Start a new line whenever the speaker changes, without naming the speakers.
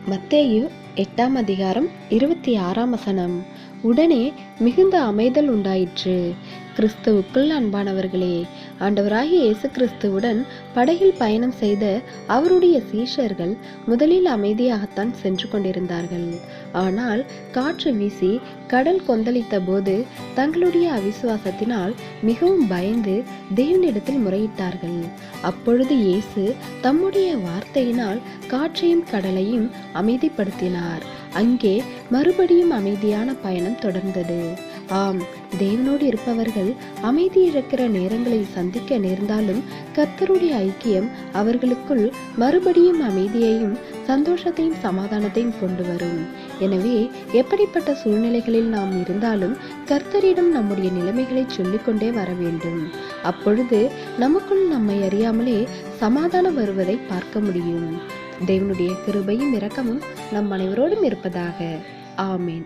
மத்தேயு 8ஆம் அதிகாரம் 26ஆம் வசனம். உடனே மிகுந்த அமைதல் உண்டாயிற்று. கிறிஸ்துவுக்குள் அன்பானவர்களே, ஆண்டவராகிய இயேசு கிறிஸ்துவுடன் படகில் பயணம் செய்த அவருடைய சீஷர்கள் முதலில் அமைதியாகத்தான் சென்று கொண்டிருந்தார்கள். ஆனால் காற்று வீசி கடல் கொந்தளித்த போது தங்களுடைய அவிசுவாசத்தினால் மிகவும் பயந்து தேவனிடத்தில் முறையிட்டார்கள். அப்பொழுது இயேசு தம்முடைய வார்த்தையினால் காற்றையும் கடலையும் அமைதிப்படுத்தினார். அங்கே மறுபடியும் அமைதியான பயணம் தொடர்ந்தது. ஆம், தேவனோடு இருப்பவர்கள் அமைதி இழக்கிற நேரங்களை சந்திக்க நேர்ந்தாலும் கர்த்தருடைய ஐக்கியம் அவர்களுக்குள் மறுபடியும் அமைதியையும் சந்தோஷத்தையும் சமாதானத்தையும் கொண்டு வரும். எனவே எப்படிப்பட்ட சூழ்நிலைகளில் நாம் இருந்தாலும் கர்த்தரிடம் நம்முடைய நிலைமைகளை சொல்லிக்கொண்டே வர வேண்டும். அப்பொழுது நமக்குள் நம்மை அறியாமலே சமாதானம் வருவதை பார்க்க முடியும். தேவனுடைய கிருபையும் இரக்கமும் நம் அனைவரோடும் இருப்பதாக. ஆமேன்.